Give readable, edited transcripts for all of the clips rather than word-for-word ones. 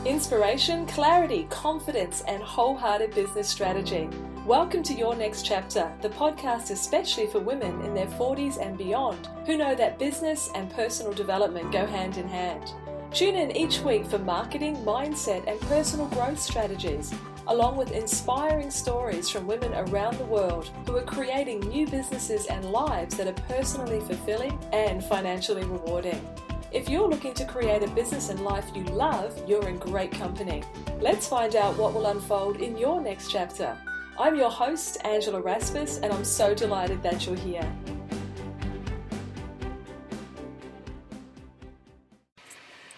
Inspiration, clarity, confidence, and wholehearted business strategy. Welcome to Your Next Chapter, the podcast especially for women in their 40s and beyond who know that business and personal development go hand in hand. Tune in each week for marketing, mindset, and personal growth strategies, along with inspiring stories from women around the world who are creating new businesses and lives that are personally fulfilling and financially rewarding. If you're looking to create a business and life you love, you're in great company. Let's find out what will unfold in your next chapter. I'm your host, Angela Raspass, and I'm so delighted that you're here.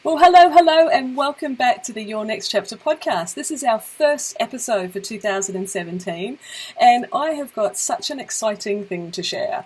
Well, hello, and welcome back to the Your Next Chapter podcast. This is our first episode for 2017, and I have got such an exciting thing to share.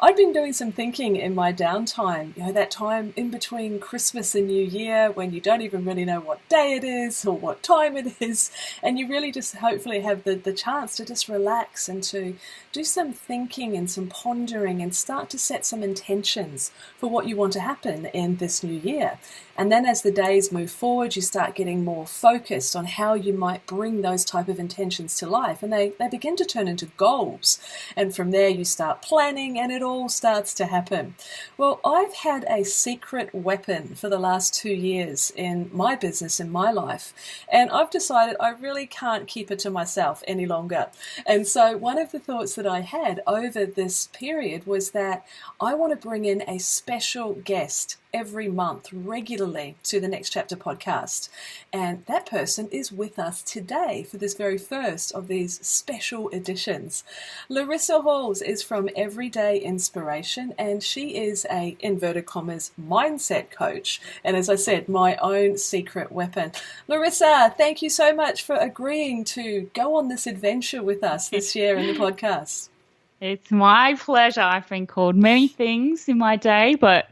I've been doing some thinking in my downtime, that time in between Christmas and New Year when you don't even really know what day it is or what time it is, and you really just hopefully have the chance to just relax and to do some thinking and some pondering and start to set some intentions for what you want to happen in this new year. And then as the days move forward, you start getting more focused on how you might bring those type of intentions to life. And they begin to turn into goals. And from there, you start planning and it all starts to happen. Well, I've had a secret weapon for the last 2 years in my business, in my life. And I've decided I really can't keep it to myself any longer. And so one of the thoughts that I had over this period was that I want to bring in a special guest every month regularly to the Next Chapter podcast. And that person is with us today for this very first of these special editions. Larissa Halls is from Everyday Inspiration, and she is a, inverted commas, mindset coach. And as I said, my own secret weapon. Larissa, thank you so much for agreeing to go on this adventure with us this year in the podcast. It's my pleasure. I've been called many things in my day, but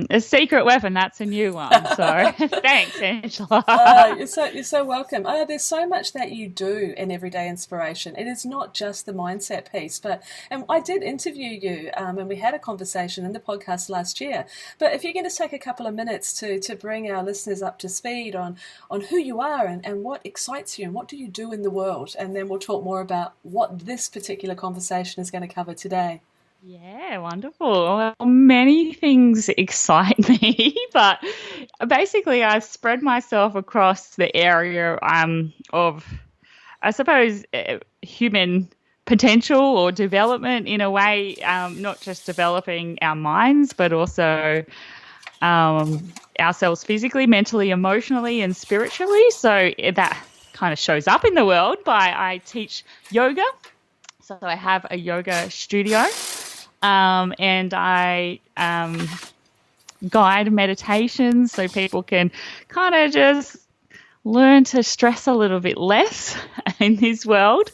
a secret weapon, that's a new one. So thanks, Angela. You're so welcome. There's so much that you do in Everyday Inspiration. It is not just the mindset piece, and I did interview you and we had a conversation in the podcast last year. But if you can just take a couple of minutes to bring our listeners up to speed on who you are and what excites you and what do you do in the world, and then we'll talk more about what this particular conversation is going to cover today. Yeah, wonderful. Well, many things excite me, but basically I've spread myself across the area of, I suppose, human potential or development in a way, not just developing our minds, but also ourselves physically, mentally, emotionally, and spiritually. So that kind of shows up in the world I teach yoga. So I have a yoga studio. And I guide meditations so people can kind of just learn to stress a little bit less in this world.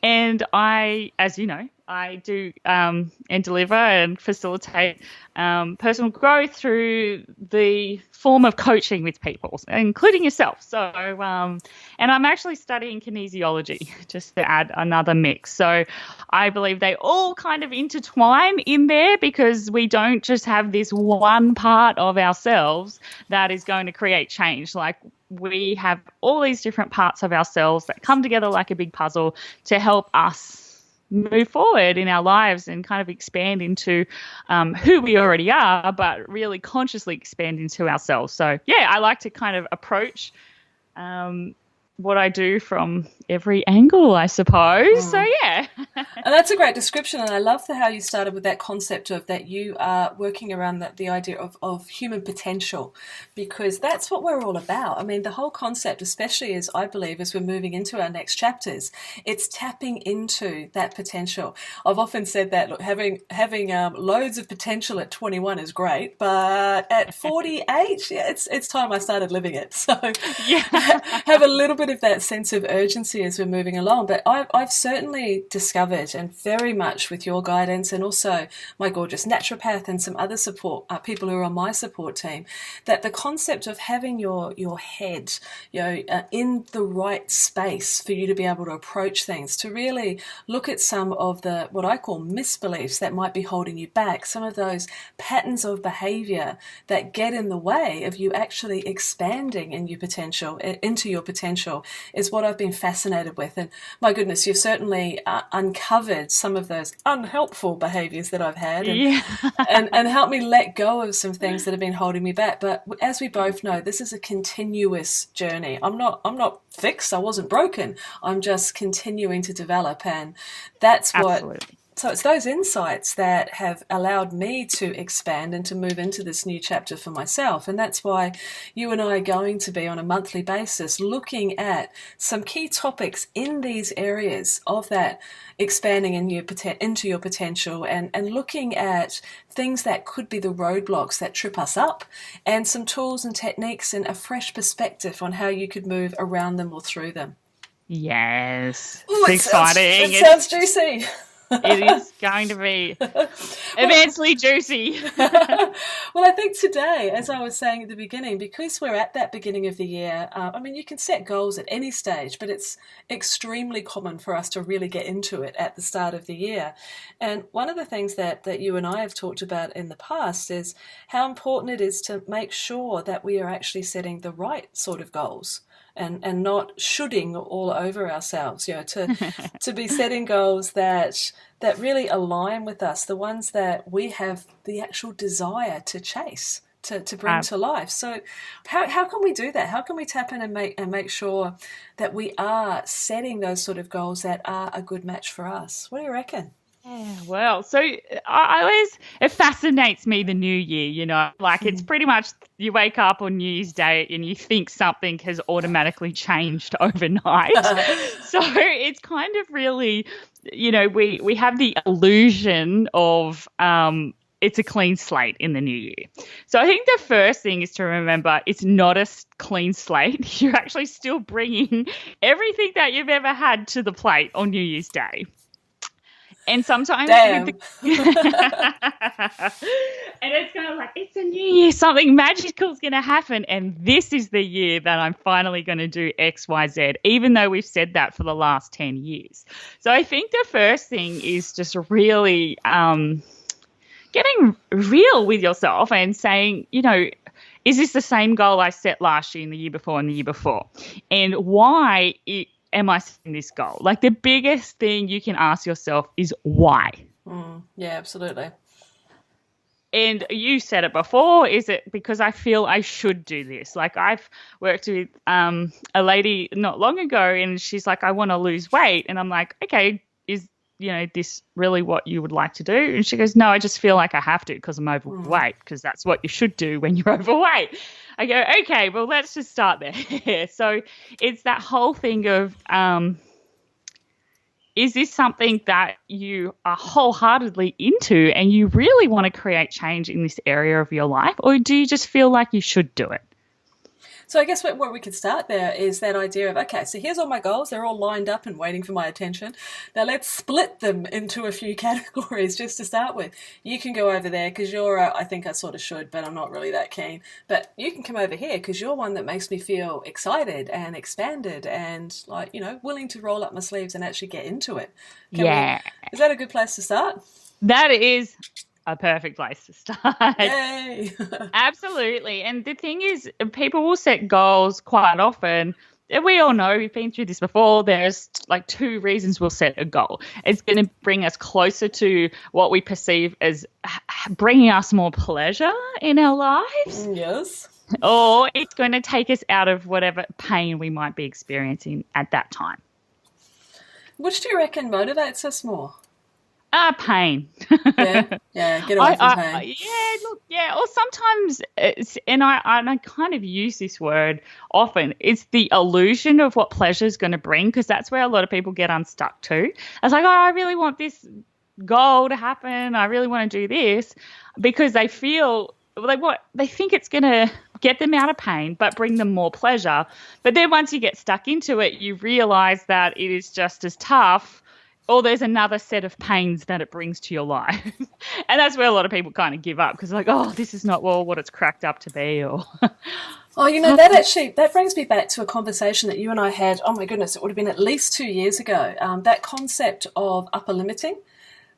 And I, as you know, I do and deliver and facilitate personal growth through the form of coaching with people, including yourself. So, and I'm actually studying kinesiology, just to add another mix. So I believe they all kind of intertwine in there because we don't just have this one part of ourselves that is going to create change. Like, we have all these different parts of ourselves that come together like a big puzzle to help us move forward in our lives and kind of expand into who we already are, but really consciously expand into ourselves. So, yeah, I like to kind of approach what I do from every angle, I suppose. So, yeah. And that's a great description, and I love how you started with that concept of that you are working around the idea of human potential, because that's what we're all about. I mean, the whole concept, especially as I believe as we're moving into our next chapters, it's tapping into that potential. I've often said that, look, having loads of potential at 21 is great, but at 48, yeah, it's time I started living it. So yeah. Have a little bit of that sense of urgency see as we're moving along. But I've certainly discovered, and very much with your guidance and also my gorgeous naturopath and some other support people who are on my support team, that the concept of having your head, in the right space for you to be able to approach things, to really look at some of the what I call misbeliefs that might be holding you back, some of those patterns of behavior that get in the way of you actually expanding into your potential, is what I've been fascinated with. And my goodness, you've certainly uncovered some of those unhelpful behaviors that I've had, and helped me let go of some things that have been holding me back. But as we both know, this is a continuous journey. I'm not fixed. I wasn't broken. I'm just continuing to develop, and that's what. So it's those insights that have allowed me to expand and to move into this new chapter for myself. And that's why you and I are going to be on a monthly basis looking at some key topics in these areas of that expanding into your potential, and looking at things that could be the roadblocks that trip us up, and some tools and techniques and a fresh perspective on how you could move around them or through them. Yes. Ooh, it's exciting. It sounds juicy. It is going to be immensely juicy. Well, I think today, as I was saying at the beginning, because we're at that beginning of the year, you can set goals at any stage, but it's extremely common for us to really get into it at the start of the year. And one of the things that you and I have talked about in the past is how important it is to make sure that we are actually setting the right sort of goals. And not shoulding all over ourselves, to be setting goals that really align with us, the ones that we have the actual desire to chase, to bring to life. So how can we do that? How can we tap in and make sure that we are setting those sort of goals that are a good match for us? What do you reckon? Yeah, well, so it fascinates me, the new year, it's pretty much you wake up on New Year's Day and you think something has automatically changed overnight. So it's kind of really, we have the illusion of it's a clean slate in the new year. So I think the first thing is to remember it's not a clean slate. You're actually still bringing everything that you've ever had to the plate on New Year's Day. And sometimes and it's kind of like, it's a new year, something magical is going to happen, and this is the year that I'm finally going to do X, Y, Z, even though we've said that for the last 10 years. So I think the first thing is just really getting real with yourself and saying, is this the same goal I set last year and the year before and the year before? And why am I setting this goal? Like, the biggest thing you can ask yourself is why. Yeah, absolutely. And you said it before, is it because I feel I should do this? Like, I've worked with a lady not long ago, and she's like, I want to lose weight. And I'm like, okay, is this really what you would like to do? And she goes, no, I just feel like I have to because I'm overweight, because that's what you should do when you're overweight. I go, okay, well, let's just start there. So it's that whole thing of, is this something that you are wholeheartedly into and you really want to create change in this area of your life, or do you just feel like you should do it? So I guess where we could start there is that idea of, okay, so here's all my goals. They're all lined up and waiting for my attention. Now let's split them into a few categories just to start with. You can go over there because you're, I think I sort of should, but I'm not really that keen. But you can come over here because you're one that makes me feel excited and expanded and willing to roll up my sleeves and actually get into it. Is that a good place to start? That is a perfect place to start. Yay! Absolutely. And the thing is, people will set goals quite often. We all know, we've been through this before, there's like two reasons we'll set a goal. It's going to bring us closer to what we perceive as bringing us more pleasure in our lives. Yes. Or it's going to take us out of whatever pain we might be experiencing at that time. Which do you reckon motivates us more? Pain. Yeah, get away from pain. Or sometimes and I kind of use this word often, it's the illusion of what pleasure is going to bring, because that's where a lot of people get unstuck too. It's like, I really want this goal to happen. I really want to do this, because they feel they think it's going to get them out of pain, but bring them more pleasure. But then once you get stuck into it, you realize that it is just as tough, or there's another set of pains that it brings to your life. And that's where a lot of people kind of give up because like, oh, this is not what it's cracked up to be. Or Oh, that brings me back to a conversation that you and I had, oh my goodness, it would have been at least 2 years ago. That concept of upper limiting,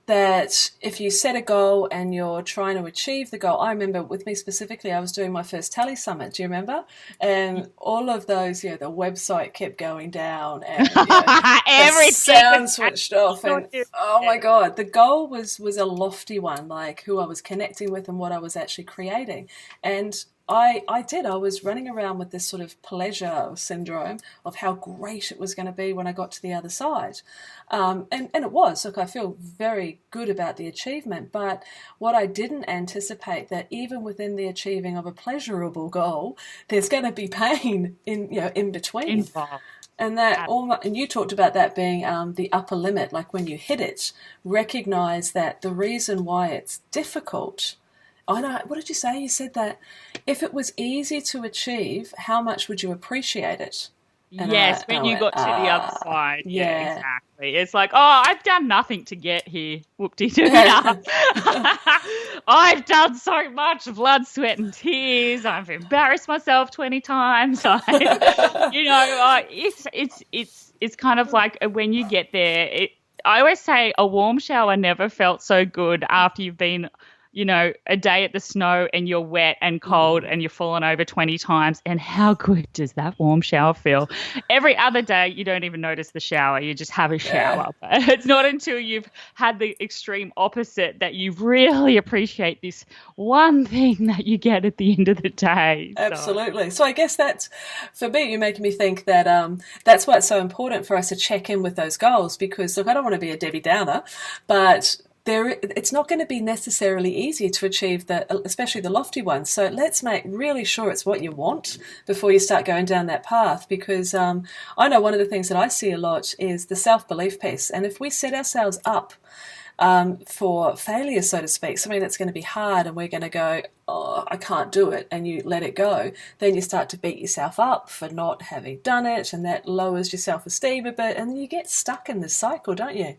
that if you set a goal and you're trying to achieve the goal, I remember with me specifically, I was doing my first Tally Summit, do you remember? And all of those, the website kept going down and the sound switched off. And oh my God, the goal was a lofty one, like who I was connecting with and what I was actually creating. And I was running around with this sort of pleasure syndrome of how great it was going to be when I got to the other side. And it was. Look, I feel very good about the achievement. But what I didn't anticipate, that even within the achieving of a pleasurable goal, there's going to be pain in between. And and you talked about that being the upper limit, like when you hit it, recognize that the reason why it's difficult. I know. What did you say? You said that if it was easy to achieve, how much would you appreciate it? And when you got to the other side. Yeah, exactly. It's like, oh, I've done nothing to get here. Whoop-de-doo. I've done so much blood, sweat and tears. I've embarrassed myself 20 times. It's kind of like when you get there, I always say a warm shower never felt so good after you've been a day at the snow and you're wet and cold and you're fallen over 20 times. And how good does that warm shower feel? Every other day, you don't even notice the shower. You just have a shower. Yeah. It's not until you've had the extreme opposite that you really appreciate this one thing that you get at the end of the day. Absolutely. So I guess that's, for me, you're making me think that that's why it's so important for us to check in with those goals, because, look, I don't want to be a Debbie Downer, but it's not going to be necessarily easy to achieve especially the lofty ones. So let's make really sure it's what you want before you start going down that path. Because I know one of the things that I see a lot is the self-belief piece. And if we set ourselves up for failure, so to speak, something that's going to be hard and we're going to go, oh, I can't do it, and you let it go, then you start to beat yourself up for not having done it, and that lowers your self-esteem a bit, and you get stuck in this cycle, don't you?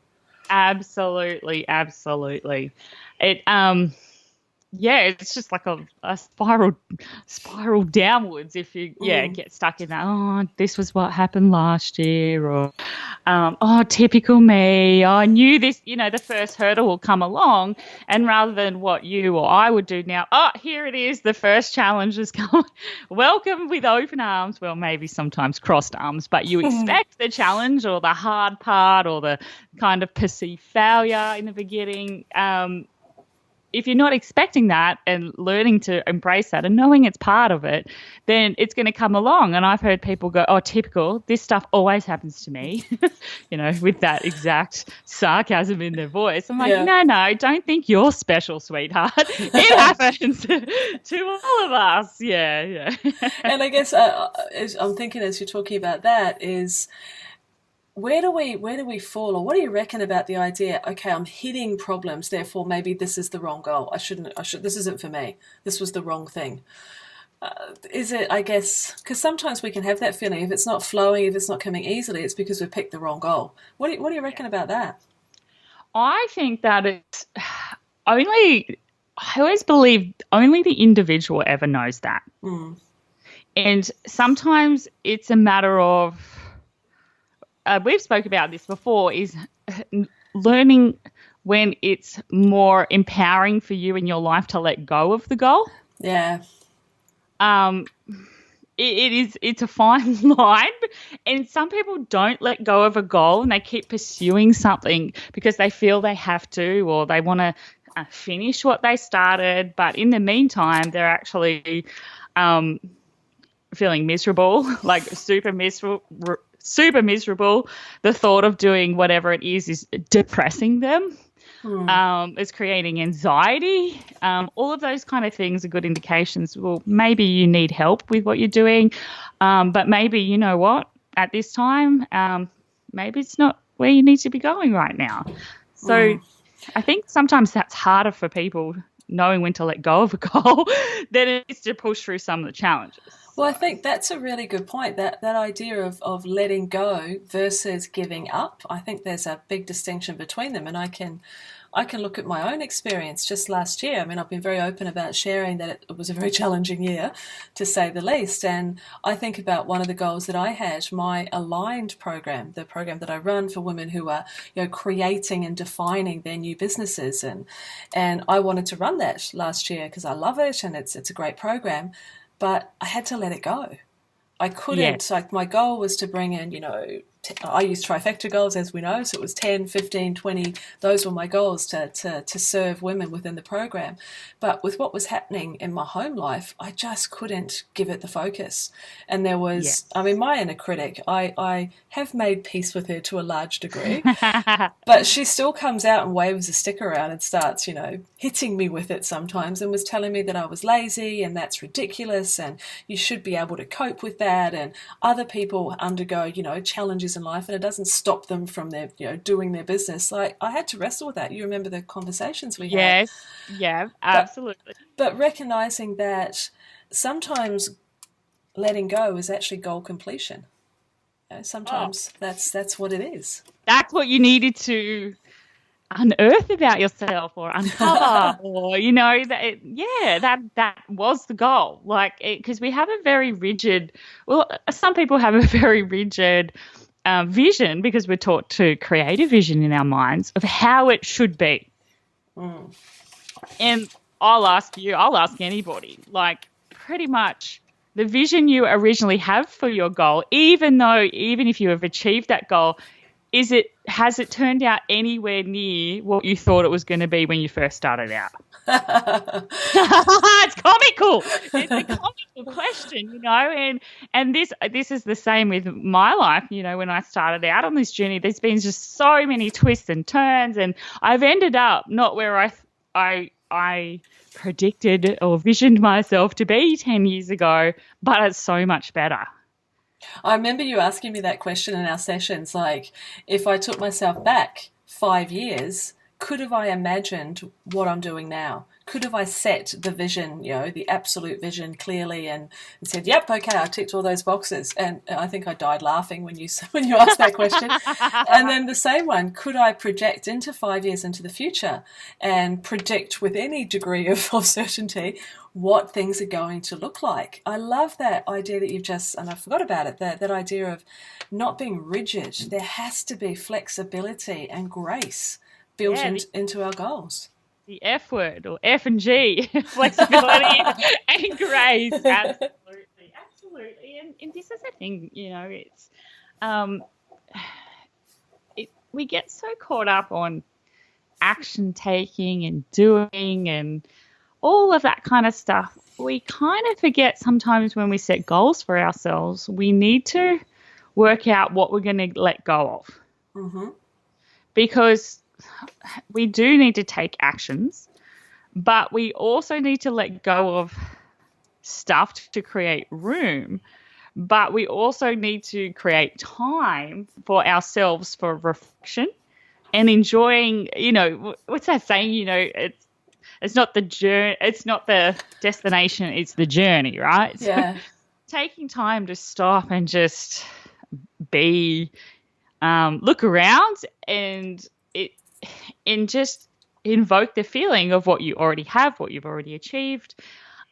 Absolutely. It's just like a spiral downwards if you get stuck in that. Oh, this was what happened last year, or typical me. I knew this. The first hurdle will come along, and rather than what you or I would do now, here it is. The first challenge has come. Welcome with open arms. Well, maybe sometimes crossed arms, but you expect the challenge or the hard part or the kind of perceived failure in the beginning. If you're not expecting that and learning to embrace that and knowing it's part of it, then it's going to come along. And I've heard people go, oh, typical, this stuff always happens to me, with that exact sarcasm in their voice. I'm like, no, don't think you're special, sweetheart. It happens to all of us. Yeah. And I guess I'm thinking as you're talking about that is, where do we fall, or what do you reckon about the idea, okay, I'm hitting problems, therefore maybe this is the wrong goal. This isn't for me. This was the wrong thing. Is it, I guess, because sometimes we can have that feeling, if it's not flowing, if it's not coming easily, it's because we've picked the wrong goal. What do you reckon about that? I think that it's I always believe only the individual ever knows that. And sometimes it's a matter of, we've spoke about this before, is learning when it's more empowering for you in your life to let go of the goal. Yeah. It's a fine line, and some people don't let go of a goal and they keep pursuing something because they feel they have to, or they want to finish what they started, but in the meantime they're actually feeling miserable, like super miserable. The thought of doing whatever it is depressing them. It's creating anxiety. All of those kind of things are good indications. Well, maybe you need help with what you're doing, but maybe, you know what, at this time, maybe it's not where you need to be going right now. So I think sometimes that's harder for people knowing when to let go of a goal than it is to push through some of the challenges. Well, I think that's a really good point, that idea of letting go versus giving up. I think there's a big distinction between them, and I can look at my own experience just last year. I mean, I've been very open about sharing that it was a very challenging year, to say the least. And I think about one of the goals that I had, my aligned program, the program that I run for women who are, creating and defining their new businesses. And I wanted to run that last year because I love it and it's a great program, but I had to let it go. I couldn't, like, my goal was to bring in, I use trifecta goals, as we know, so it was 10, 15, 20. Those were my goals to serve women within the program. But with what was happening in my home life, I just couldn't give it the focus. And there was, I mean, my inner critic, I have made peace with her to a large degree, but she still comes out and waves a stick around and starts, hitting me with it sometimes, and was telling me that I was lazy and that's ridiculous and you should be able to cope with that. And other people undergo, challenges in life, and it doesn't stop them from their, doing their business. Like, I had to wrestle with that. You remember the conversations we had? Yeah, absolutely. But recognizing that sometimes letting go is actually goal completion. Sometimes that's what it is. That's what you needed to unearth about yourself or uncover, or that was the goal. Like, because we have a very rigid. Well, some people have a very rigid vision, because we're taught to create a vision in our minds of how it should be. And I'll ask anybody, like, pretty much the vision you originally have for your goal, even if you have achieved that goal, has it turned out anywhere near what you thought it was going to be when you first started out? It's comical. It's a comical question, and this is the same with my life. When I started out on this journey, there's been just so many twists and turns, and I've ended up not where I predicted or visioned myself to be 10 years ago, but it's so much better. I remember you asking me that question in our sessions, like, if I took myself back 5 years, could have I imagined what I'm doing now? Could have I set the vision, the absolute vision clearly and said, yep, okay, I ticked all those boxes? And I think I died laughing when you asked that question. And then the same one, could I project into 5 years into the future and predict with any degree of certainty what things are going to look like? I love that idea that you've just, and I forgot about it, that idea of not being rigid. There has to be flexibility and grace built into our goals. The F word, or F and G, flexibility and grace. Absolutely. And this is the thing, it's we get so caught up on action taking and doing and all of that kind of stuff. We kind of forget sometimes when we set goals for ourselves, we need to work out what we're going to let go of. Mm-hmm. Because we do need to take actions, but we also need to let go of stuff to create room. But we also need to create time for ourselves for reflection and enjoying, what's that saying? It's not the journey, it's not the destination, it's the journey, right? Yeah. So taking time to stop and just be, look around and just invoke the feeling of what you already have, what you've already achieved,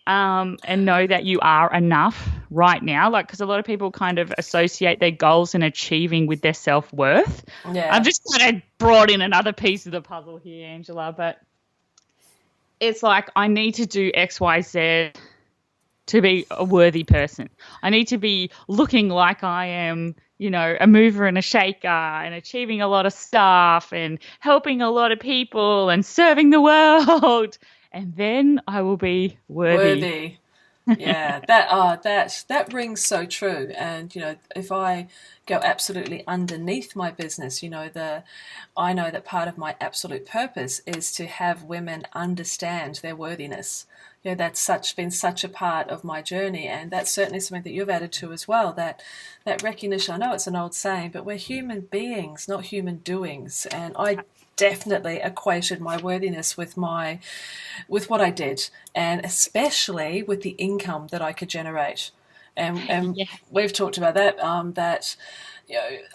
and know that you are enough right now. Like, because a lot of people kind of associate their goals and achieving with their self-worth. Yeah. I've just kind of brought in another piece of the puzzle here, Angela, but it's like, I need to do X, Y, Z to be a worthy person. I need to be looking like I am, a mover and a shaker and achieving a lot of stuff and helping a lot of people and serving the world. And then I will be worthy. Yeah, that rings so true. And if I go absolutely underneath my business, I know that part of my absolute purpose is to have women understand their worthiness, that's been such a part of my journey, and that's certainly something that you've added to as well. That recognition. I know it's an old saying, but we're human beings, not human doings. And I definitely equated my worthiness with what I did, and especially with the income that I could generate. And Yeah. we've talked about that. That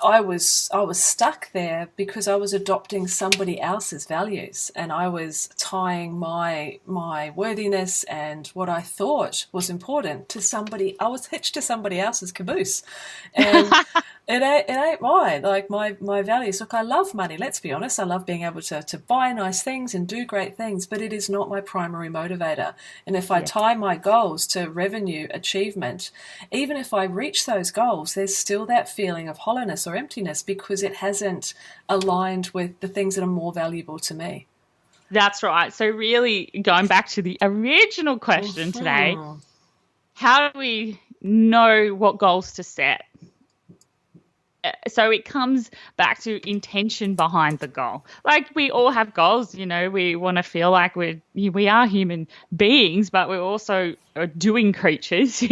I was stuck there because I was adopting somebody else's values, and I was tying my worthiness and what I thought was important to somebody. I was hitched to somebody else's caboose, and it ain't mine. Like my values. Look, I love money. Let's be honest. I love being able to buy nice things and do great things, but it is not my primary motivator. And if I Yeah. tie my goals to revenue achievement, even if I reach those goals, there's still that feeling of hollowness or emptiness because it hasn't aligned with the things that are more valuable to me. That's right. So really going back to the original question today, Hmm. how do we know what goals to set? So it comes back to intention behind the goal. Like we all have goals, we want to feel like we are human beings, but we're also doing creatures,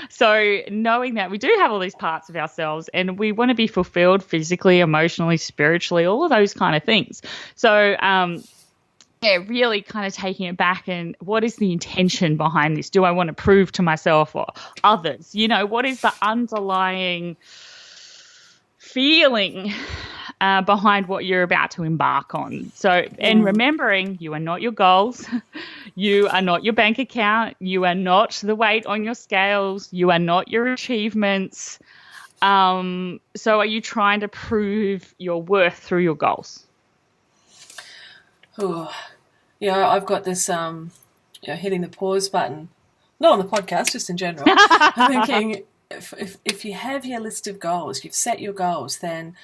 So knowing that we do have all these parts of ourselves and we want to be fulfilled physically, emotionally, spiritually, all of those kind of things. So, yeah, really kind of taking it back and what is the intention behind this? Do I want to prove to myself or others? What is the underlying feeling behind what you're about to embark on? So, and remembering you are not your goals, you are not your bank account, you are not the weight on your scales, you are not your achievements. So are you trying to prove your worth through your goals? Ooh. I've got this hitting the pause button, not on the podcast, just in general. I'm thinking if you have your list of goals, you've set your goals, then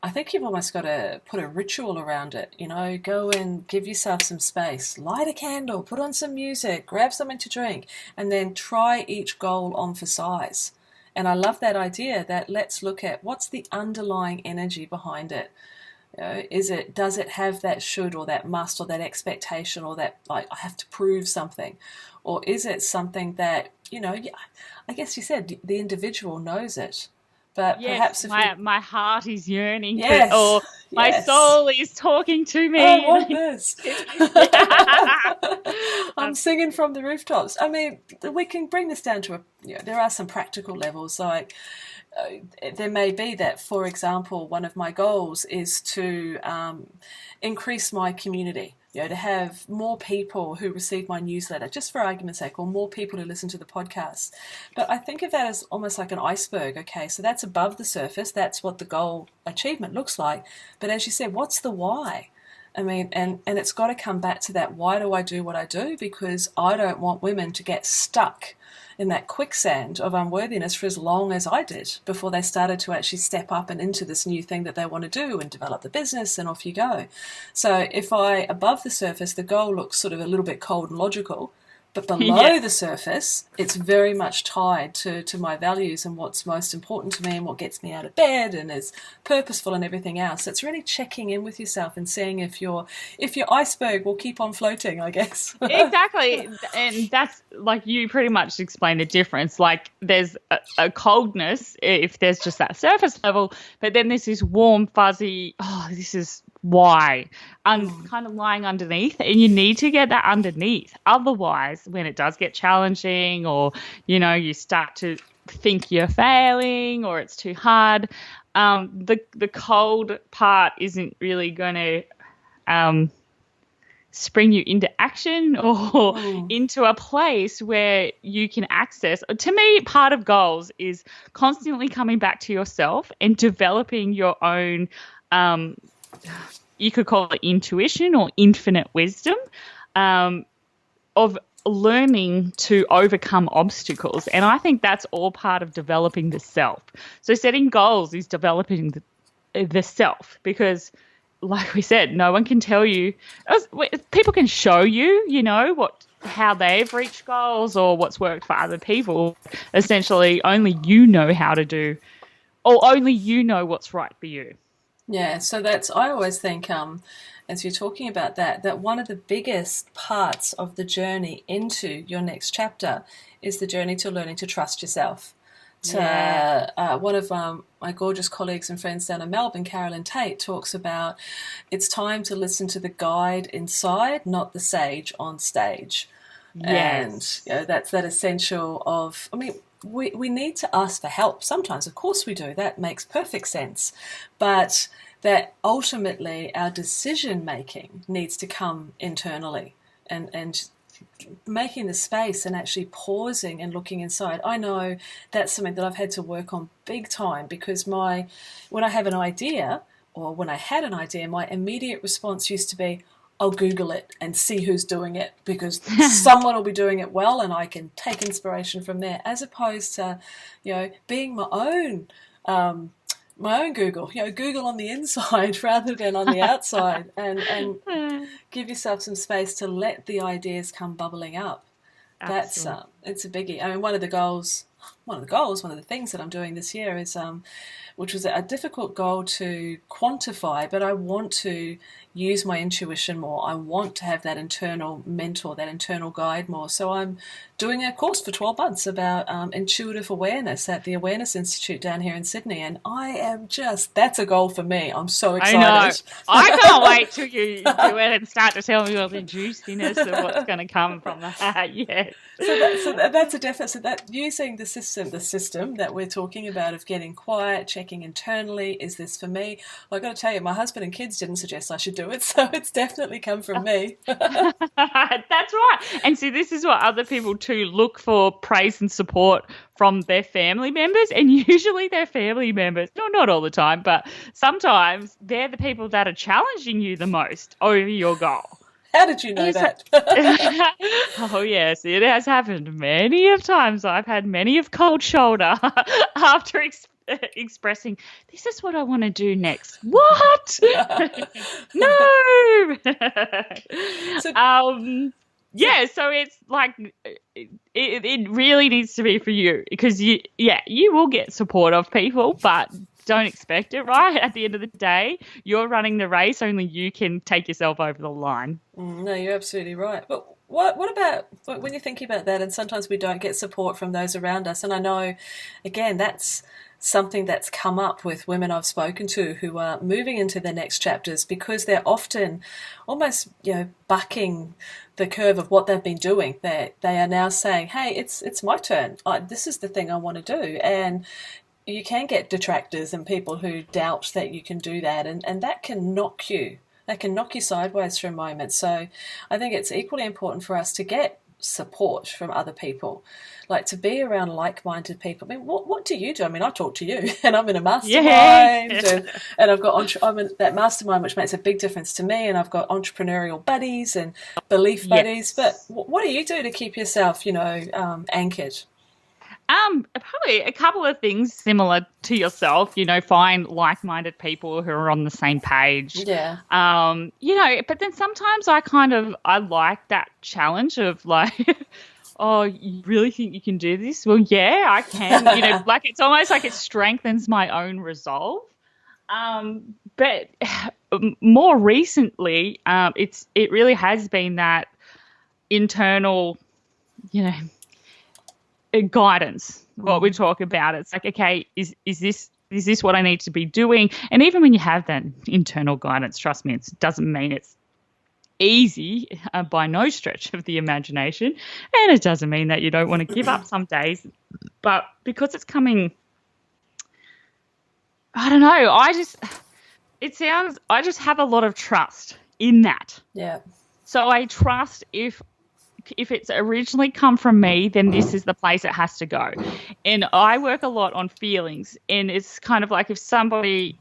I think you've almost got to put a ritual around it. Go and give yourself some space, light a candle, put on some music, grab something to drink, and then try each goal on for size. And I love that idea that let's look at what's the underlying energy behind it. Does it have that should or that must or that expectation or that like I have to prove something, or is it something that I guess you said the individual knows it, but Yes, perhaps if my heart is yearning for, yes, or my yes, soul is talking to I me. want this. Yeah. I'm singing from the rooftops. I mean, we can bring this down to there are some practical levels. Like there may be that, for example, one of my goals is to increase my community. To have more people who receive my newsletter, just for argument's sake, or more people who listen to the podcast. But I think of that as almost like an iceberg. Okay, so that's above the surface. That's what the goal achievement looks like. But as you said, what's the why? I mean, and it's got to come back to that. Why do I do what I do? Because I don't want women to get stuck in that quicksand of unworthiness for as long as I did before they started to actually step up and into this new thing that they want to do and develop the business, and off you go. So if above the surface, the goal looks sort of a little bit cold and logical, but below the surface, it's very much tied to my values and what's most important to me and what gets me out of bed and is purposeful and everything else. It's really checking in with yourself and seeing if your iceberg will keep on floating, I guess. Exactly. And that's like you pretty much explained the difference. Like there's a coldness if there's just that surface level, but then there's this warm, fuzzy, this is why, kind of lying underneath, and you need to get that underneath. Otherwise, when it does get challenging or, you start to think you're failing or it's too hard, the cold part isn't really going to spring you into action or into a place where you can access. To me, part of goals is constantly coming back to yourself and developing your own you could call it intuition or infinite wisdom of learning to overcome obstacles. And I think that's all part of developing the self. So setting goals is developing the self, because like we said, no one can tell you. People can show you, how they've reached goals or what's worked for other people. Essentially, only you know how to do, or only you know what's right for you. Yeah, so that's, I always think, as you're talking about that, that one of the biggest parts of the journey into your next chapter is the journey to learning to trust yourself. To Yeah. one of my gorgeous colleagues and friends down in Melbourne, Carolyn Tate, talks about it's time to listen to the guide inside, not the sage on stage. And Yes. that's that essential of, I mean, we need to ask for help sometimes, of course we do, that makes perfect sense, but that ultimately our decision making needs to come internally, and making the space and actually pausing and looking inside. I know that's something that I've had to work on big time, because when I have an idea, or when I had an idea, my immediate response used to be, I'll Google it and see who's doing it, because someone will be doing it well and I can take inspiration from there, as opposed to, being my own Google, Google on the inside rather than on the outside, and give yourself some space to let the ideas come bubbling up. That's Absolutely. it's a biggie. I mean, one of the things that I'm doing this year is, which was a difficult goal to quantify, but I want to use my intuition more. I want to have that internal mentor, that internal guide more. So I'm doing a course for 12 months about intuitive awareness at the Awareness Institute down here in Sydney. And that's a goal for me. I'm so I know. excited. I can't wait till you do it and start to tell me all the juiciness of what's going to come from that. Yes. That's a definite. So that using the system that we're talking about of getting quiet, checking internally, is this for me? Well, I got to tell you, my husband and kids didn't suggest I should do it, so it's definitely come from me. That's right. And see, this is what other people too look for: praise and support from their family members. And usually their family members, no, not all the time, but sometimes they're the people that are challenging you the most over your goal. How did you know that? Oh, yes, it has happened many of times. I've had many of cold shoulder after expressing, this is what I want to do next. What? No. So, Yeah, so it's like it really needs to be for you, because you will get support of people, but don't expect it, right? At the end of the day, you're running the race. Only you can take yourself over the line. no, you're absolutely right. But what about when you're thinking about that? And sometimes we don't get support from those around us. And I know, again, that's something that's come up with women I've spoken to who are moving into their next chapters, because they're often almost, bucking the curve of what they've been doing. They are now saying, "Hey, it's my turn. This is the thing I want to do," and you can get detractors and people who doubt that you can do that, and that can knock you. That can knock you sideways for a moment. So I think it's equally important for us to get support from other people, like to be around like-minded people. I mean, what do you do? I mean, I talk to you, and I'm in a mastermind, and I've got I'm in that mastermind, which makes a big difference to me, and I've got entrepreneurial buddies and belief buddies. But Yes. what do you do to keep yourself, anchored? Probably a couple of things similar to yourself, find like-minded people who are on the same page. Yeah. But then sometimes I like that challenge of like, oh, you really think you can do this? Well, yeah, I can. Like it's almost like it strengthens my own resolve. But more recently, it really has been that internal, guidance, what we talk about. It's like, okay, is this what I need to be doing? And even when you have that internal guidance, trust me, it doesn't mean it's easy by no stretch of the imagination, and it doesn't mean that you don't want to give up some days, but because it's coming, I don't know, I just have a lot of trust in that. Yeah. So I trust if it's originally come from me, then this is the place it has to go. And I work a lot on feelings, and it's kind of like if somebody,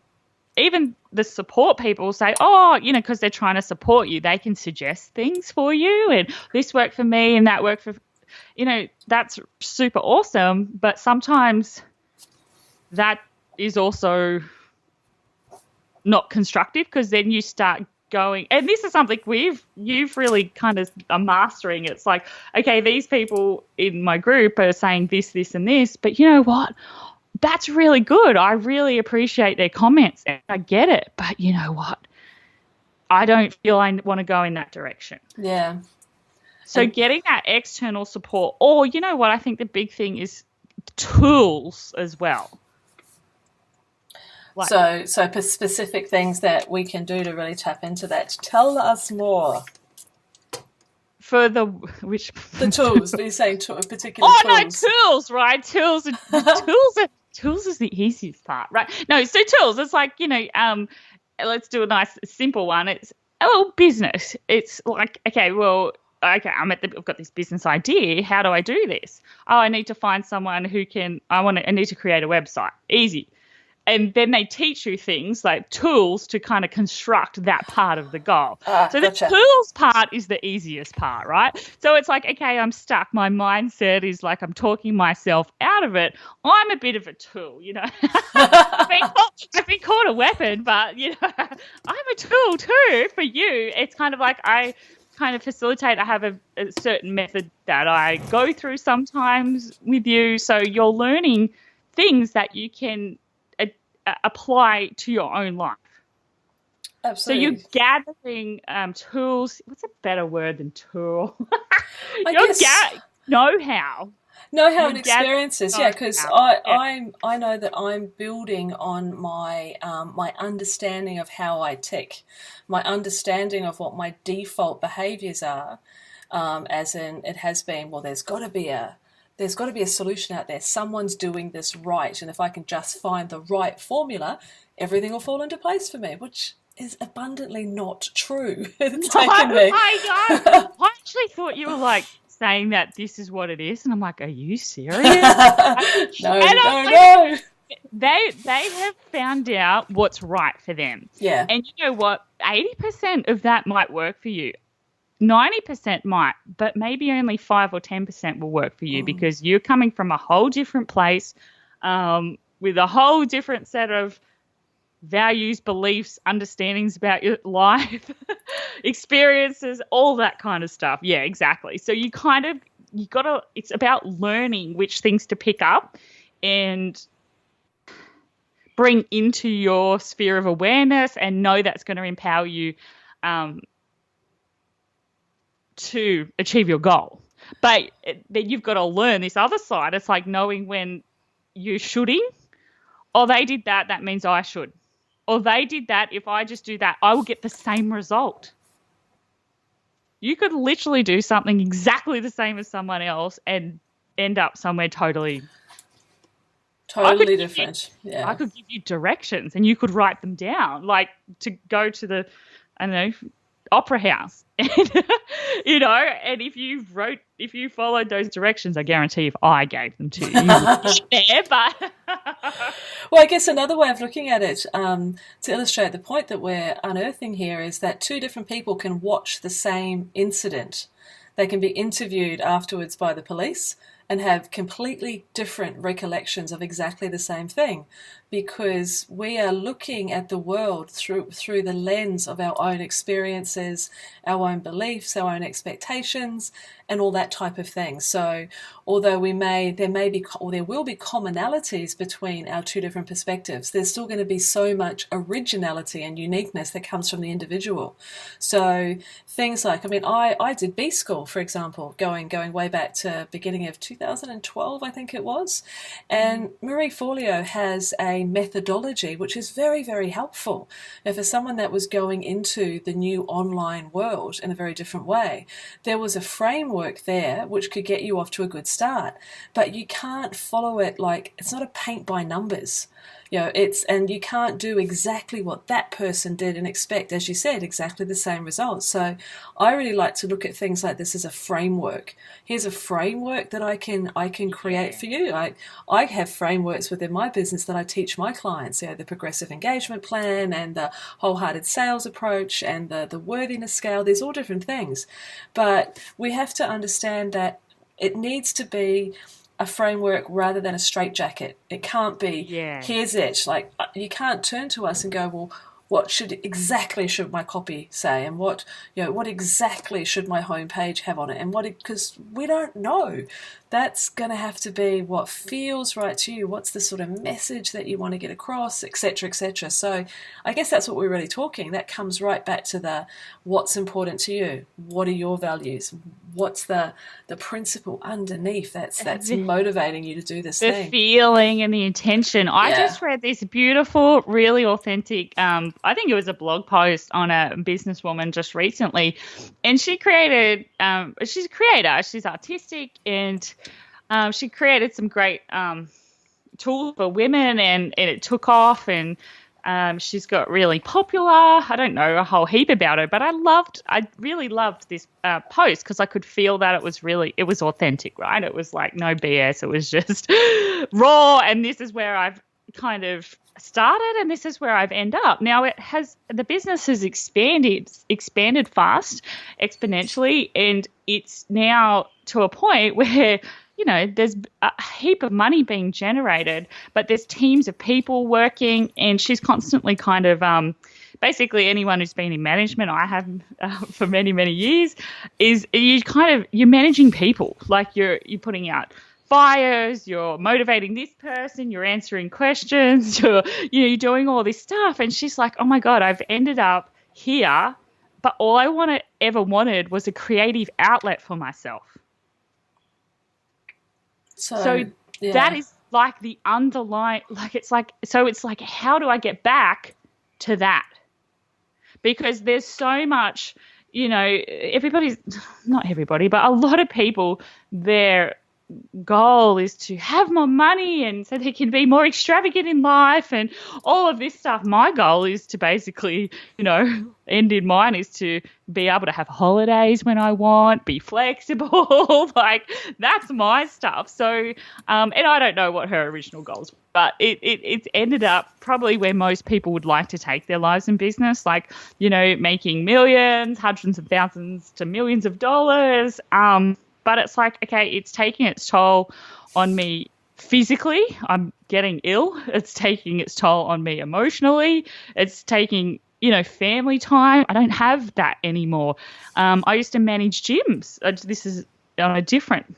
even the support people say, oh, because they're trying to support you, they can suggest things for you, and this worked for me and that worked for, that's super awesome. But sometimes that is also not constructive, because then you start going, and this is something you've really kind of are mastering. It's like, okay, these people in my group are saying this, and this, but you know what? that's really good. I really appreciate their comments and I get it. But you know what? I don't feel I want to go in that direction. Yeah. So getting that external support, or you know what, I think the big thing is tools as well. Like, so specific things that we can do to really tap into that. Tell us more. For the tools? Are you saying particular tools? No, tools, right? Tools is the easiest part, right? No, so tools. It's like, let's do a nice simple one. It's business. It's like, I've got this business idea. How do I do this? Oh, I need to find someone who can. I need to create a website. Easy. And then they teach you things like tools to kind of construct that part of the goal. So the tools part is the easiest part, right? So it's like, okay, I'm stuck. My mindset is like I'm talking myself out of it. I'm a bit of a tool, I've been called a weapon, but, I'm a tool too for you. It's kind of like I kind of facilitate. I have a certain method that I go through sometimes with you. So you're learning things that you can apply to your own life. Absolutely. So you're gathering tools. What's a better word than tool? Know-how. Know-how and experiences, yeah, because I know that I'm building on my my understanding of how I tick, my understanding of what my default behaviours are, as in it has been, well, there's got to be a solution out there. Someone's doing this right. And if I can just find the right formula, everything will fall into place for me, which is abundantly not true. It's taken me. I actually thought you were like saying that this is what it is. And I'm like, are you serious? No. They have found out what's right for them. Yeah. And you know what? 80% of that might work for you. 90% might, but maybe only 5 or 10% will work for you because you're coming from a whole different place with a whole different set of values, beliefs, understandings about your life, experiences, all that kind of stuff. Yeah, exactly. So it's about learning which things to pick up and bring into your sphere of awareness and know that's going to empower you to achieve your goal. But then you've got to learn this other side. It's like knowing when you're shoulding. Oh, they did that. That means I should. Or they did that. If I just do that, I will get the same result. You could literally do something exactly the same as someone else and end up somewhere totally different. Yeah. I could give you directions and you could write them down, like to go to the, I don't know, opera house. And, and if you followed those directions, I guarantee if I gave them to you, you would be there. But well, I guess another way of looking at it, to illustrate the point that we're unearthing here, is that two different people can watch the same incident. They can be interviewed afterwards by the police and have completely different recollections of exactly the same thing, because we are looking at the world through the lens of our own experiences, our own beliefs, our own expectations, and all that type of thing. So although there will be commonalities between our two different perspectives, there's still going to be so much originality and uniqueness that comes from the individual. So things like, I did B School, for example, going way back to beginning of 2012, I think it was. And Marie Forleo has a methodology which is very, very helpful. Now, for someone that was going into the new online world in a very different way, there was a framework there which could get you off to a good start, but you can't follow it like, it's not a paint by numbers. And you can't do exactly what that person did and expect, as you said, exactly the same results. So I really like to look at things like this as a framework. Here's a framework that I can create for you. I have frameworks within my business that I teach my clients, the progressive engagement plan and the wholehearted sales approach and the worthiness scale. There's all different things. But we have to understand that it needs to be a framework rather than a straitjacket. It can't be, here's it. Like, you can't turn to us and go, well, what should my copy say, and what exactly should my homepage have on it, and because we don't know. that's going to have to be what feels right to you. What's the sort of message that you want to get across, etc., etc. So I guess that's what we're really talking. That comes right back to the what's important to you. What are your values? What's the principle underneath that's motivating you to do this thing? The feeling and the intention. I just read this beautiful, really authentic, I think it was a blog post on a businesswoman just recently, and she created, she's a creator, she's artistic, and she created some great tools for women, and it took off, and she's got really popular. I don't know a whole heap about her, but I really loved this post because I could feel that it was authentic, right? It was like no BS. It was just raw. And this is where I've kind of started, and this is where I've ended up. Now the business has expanded fast, exponentially, and it's now to a point where, you know, there's a heap of money being generated, but there's teams of people working, and she's constantly kind of basically anyone who's been in management, I have for many, many years, is you're managing people. Like you're putting out fires, you're motivating this person, you're answering questions, you're doing all this stuff. And she's like, oh my God, I've ended up here, but all I ever wanted was a creative outlet for myself. So that is like the underlying, it's like, how do I get back to that? Because there's so much, you know, not everybody, but a lot of people, their goal is to have more money and so they can be more extravagant in life and all of this stuff. My goal is to basically, you know, end in mine is to be able to have holidays when I want, be flexible. Like that's my stuff. So, and I don't know what her original goals were, but it ended up probably where most people would like to take their lives in business, like, you know, making millions, hundreds of thousands to millions of dollars. But it's like, okay, it's taking its toll on me physically. I'm getting ill. It's taking its toll on me emotionally. It's taking, you know, family time. I don't have that anymore. I used to manage gyms. This is on a different,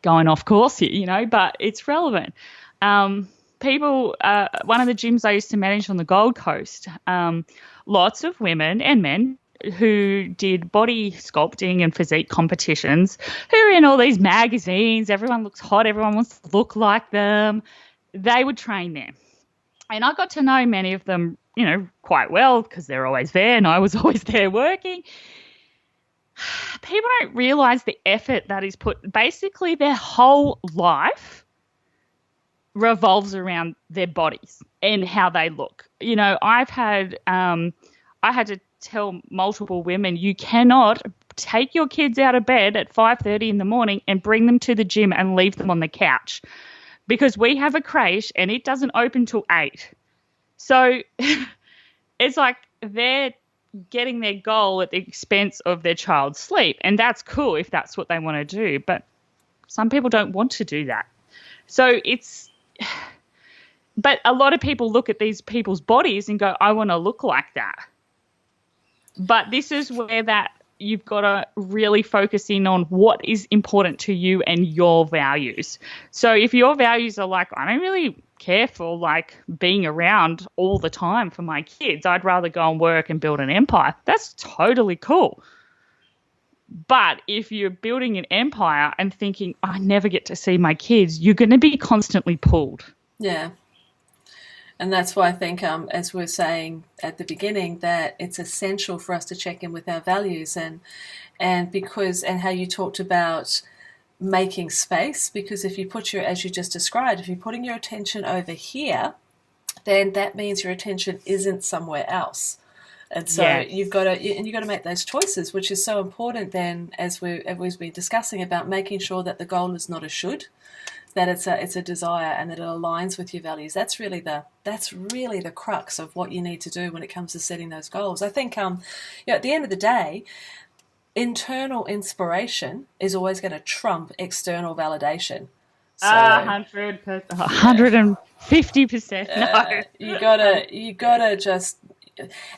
going off course here, you know, but it's relevant. One of the gyms I used to manage on the Gold Coast, lots of women and men who did body sculpting and physique competitions, who are in all these magazines. Everyone looks hot. Everyone wants to look like them. They would train there. And I got to know many of them, you know, quite well because they're always there and I was always there working. People don't realise the effort that is put. Basically, their whole life revolves around their bodies and how they look. You know, I had to tell multiple women, you cannot take your kids out of bed at 5:30 in the morning and bring them to the gym and leave them on the couch because we have a crèche and it doesn't open till 8. So it's like they're getting their goal at the expense of their child's sleep, and that's cool if that's what they want to do, but some people don't want to do that. So but a lot of people look at these people's bodies and go, I want to look like that. But this is where that you've got to really focus in on what is important to you and your values. So if your values are like, I don't really care for like being around all the time for my kids, I'd rather go and work and build an empire, that's totally cool. But if you're building an empire and thinking, I never get to see my kids, you're going to be constantly pulled. Yeah. And that's why I think, as we were saying at the beginning, that it's essential for us to check in with our values and how you talked about making space, because if you put as you just described, if you're putting your attention over here, then that means your attention isn't somewhere else. And so you've got to make those choices, which is so important then, as we've been discussing about making sure that the goal is not a should, that it's a desire and that it aligns with your values. That's really the crux of what you need to do when it comes to setting those goals. I think at the end of the day, internal inspiration is always going to trump external validation. So, 150%. No. You gotta just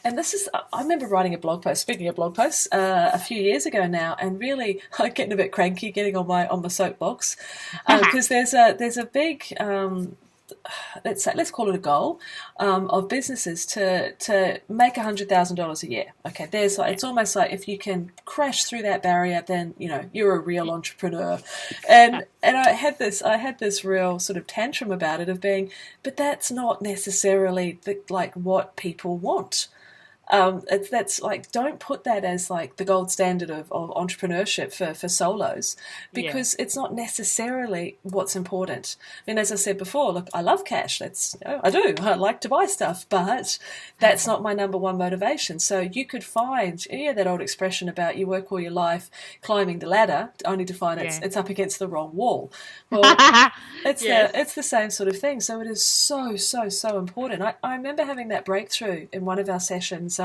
and this is, I remember writing a blog post, speaking of blog posts, a few years ago now, and really getting a bit cranky, getting on my soapbox, because there's a big, let's call it a goal, of businesses to make $100,000 a year. Okay, it's almost like if you can crash through that barrier, then you're a real entrepreneur. And I had this real sort of tantrum about it of being, but that's not necessarily like what people want. That's like, don't put that as like the gold standard of entrepreneurship for solos, because it's not necessarily what's important. I mean, as I said before, look, I love cash. I like to buy stuff, but that's not my number one motivation. So you could find, that old expression about you work all your life climbing the ladder only to find it's up against the wrong wall. Well, it's the same sort of thing. So it is so, so, so important. I remember having that breakthrough in one of our sessions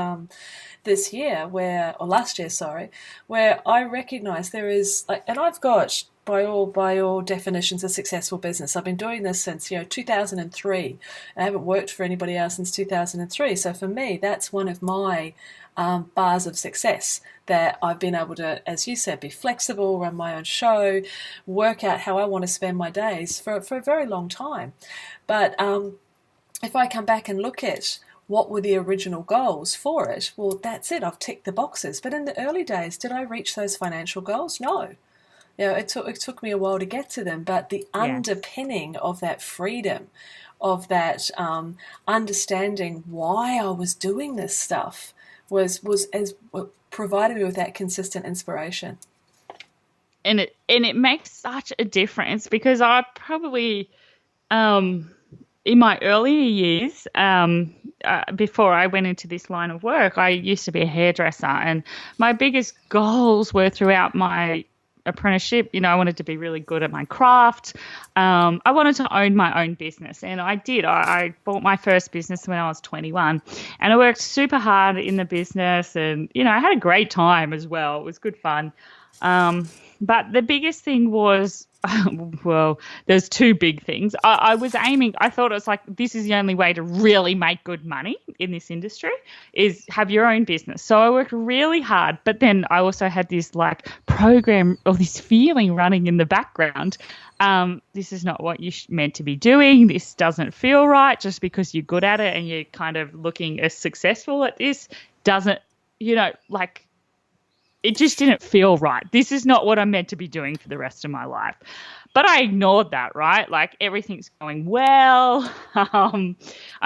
this year, last year, where I recognised there is, and I've got, by all definitions, a successful business. I've been doing this since 2003. I haven't worked for anybody else since 2003. So for me, that's one of my bars of success, that I've been able to, as you said, be flexible, run my own show, work out how I want to spend my days for a very long time. But if I come back and look at what were the original goals for it, well, that's it. I've ticked the boxes. But in the early days, did I reach those financial goals? No. It took me a while to get to them. But the underpinning of that freedom, of that understanding why I was doing this stuff, was provided me with that consistent inspiration. And it makes such a difference, because I probably in my earlier years, before I went into this line of work, I used to be a hairdresser, and my biggest goals were throughout my apprenticeship. I wanted to be really good at my craft. I wanted to own my own business, and I did. I bought my first business when I was 21, and I worked super hard in the business, and I had a great time as well. It was good fun. But the biggest thing was, well, there's two big things. I thought it was like, this is the only way to really make good money in this industry, is have your own business. So I worked really hard, but then I also had this like program, or this feeling running in the background. This is not what you're meant to be doing. This doesn't feel right. Just because you're good at it and you're kind of looking as successful at this doesn't, it just didn't feel right. This is not what I'm meant to be doing for the rest of my life. But I ignored that, right? Like, everything's going well. I'm